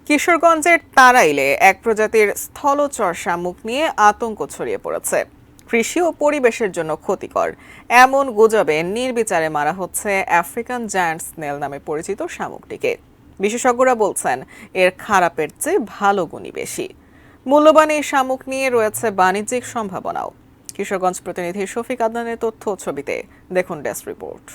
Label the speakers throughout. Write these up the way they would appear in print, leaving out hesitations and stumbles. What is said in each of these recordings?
Speaker 1: কিশোরগঞ্জের তাড়াইলে এক প্রজাতির স্থলচর শামুক নিয়ে আতঙ্ক ছড়িয়ে পড়েছে। কৃষি ও পরিবেশের জন্য ক্ষতিকর এমন গুজবে নির্বিচারে মারা হচ্ছে আফ্রিকান জায়ান্ট স্নেল নামে পরিচিত শামুকটিকে। বিশেষজ্ঞরা বলছেন এর খারাপের চেয়ে ভালো গুণই বেশি। মূল্যবান এই শামুক নিয়ে রয়েছে বাণিজ্যিক সম্ভাবনাও। কিশোরগঞ্জ প্রতিনিধি শফিক আদনানের তথ্য ছবিতে দেখুন ডেস্ক রিপোর্ট।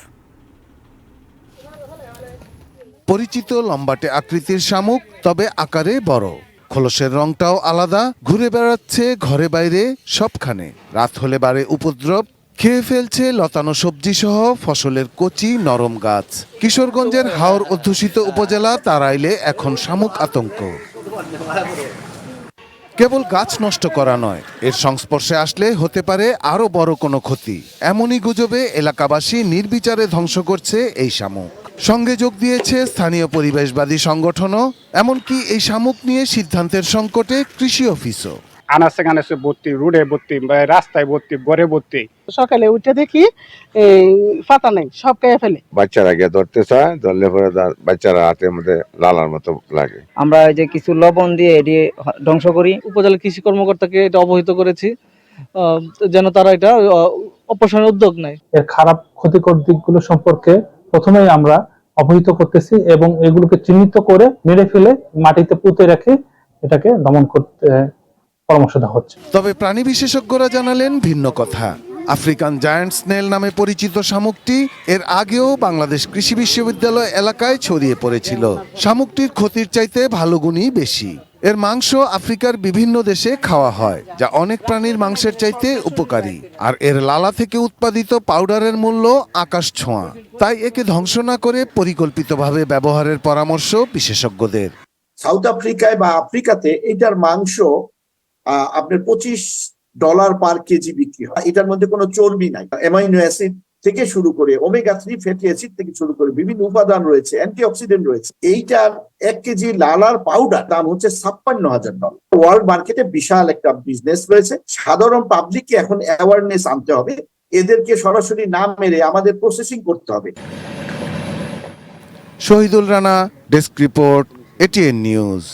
Speaker 2: পরিচিত লম্বাটে আকৃতির শামুক, তবে আকারে বড়। খোলসের রংটাও আলাদা। ঘুরে বেড়াচ্ছে ঘরে বাইরে সবখানে। রাত হলে বাড়ে উপদ্রব। খেয়ে ফেলছে লতানো সবজি সহ ফসলের কচি নরম গাছ। কিশোরগঞ্জের হাওর অধ্যুষিত উপজেলা তাড়াইলে এখন শামুক আতঙ্ক। কেবল গাছ নষ্ট করা নয়, এর সংস্পর্শে আসলে হতে পারে আরো বড় কোনো ক্ষতি। এমনই গুজবে এলাকাবাসী নির্বিচারে ধ্বংস করছে এই শামুক। সঙ্গে যোগ দিয়েছে স্থানীয় পরিবেশবাদী সংগঠনও। এমনকি এই শামুক নিয়ে সিদ্ধান্তের সংকটে কৃষি অফিসও।
Speaker 3: আনাচে কানাচে ভর্তি, রোডে ভর্তি, রাস্তায় ভর্তি, ঘরে ভর্তি।
Speaker 4: সকালে উঠে দেখি পাতা নেই, সব খেয়ে ফেলে।
Speaker 5: বাচ্চারা গিয়ে ধরতে চায়, ধরলে পরে বাচ্চারা হাতের মধ্যে লালার মতো লাগে।
Speaker 6: আমরা এই যে কিছু লবণ দিয়ে এটি ধ্বংস করি।
Speaker 7: উপজেলা কৃষি কর্মকর্তাকে এটা অবহিত করেছি, যেন তারা এটা অপসারণের উদ্যোগ নেয়।
Speaker 8: এর খারাপ ক্ষতিকর দিকগুলো সম্পর্কে প্রথমেই আমরা অবহিত করতেছি এবং এগুলোকে চিহ্নিত করে মেরে ফেলে মাটিতে পুঁতে রেখে এটাকে দমন করতে পরামর্শ দেওয়া হচ্ছে।
Speaker 2: তবে প্রাণী বিশেষজ্ঞরা জানালেন ভিন্ন কথা। আফ্রিকান জায়ান্ট স্নেল নামে পরিচিত শামুকটি এর আগেও বাংলাদেশ কৃষি বিশ্ববিদ্যালয় এলাকায় ছড়িয়ে পড়েছিল। শামুকটির ক্ষতির চাইতে ভালো গুণই বেশি। এর মাংস আফ্রিকার বিভিন্ন দেশে খাওয়া হয়, যা অনেক প্রাণীর মাংসের চাইতে উপকারী। আর এর লালা থেকে উৎপাদিত পাউডারের মূল্য আকাশ ছোঁয়া। তাই একে ধ্বংস না করে পরিকল্পিতভাবে ব্যবহারের পরামর্শ বিশেষজ্ঞদের।
Speaker 9: সাউথ আফ্রিকায় বা আফ্রিকাতে এটার মাংস আপনার $25 পার কেজি বিক্রি হয়। এটার মধ্যে কোনো চর্বি নাই, অ্যামাইনো অ্যাসিড থেকে শুরু করে ওমেগা 3 ফ্যাটি অ্যাসিড থেকে শুরু করে বিভিন্ন উপাদান রয়েছে, অ্যান্টিঅক্সিডেন্ট রয়েছে। এইটার 1 কেজি লালার পাউডার দাম হচ্ছে $56,000। ওয়ার্ল্ড মার্কেটে বিশাল একটা বিজনেস রয়েছে। সাধারণ পাবলিককে এখন অ্যাওয়ারনেস আনতে হবে, এদেরকে সরাসরি না মেরে আমাদের প্রসেসিং করতে হবে।
Speaker 2: Shahidul Rana, desk report, ATN news.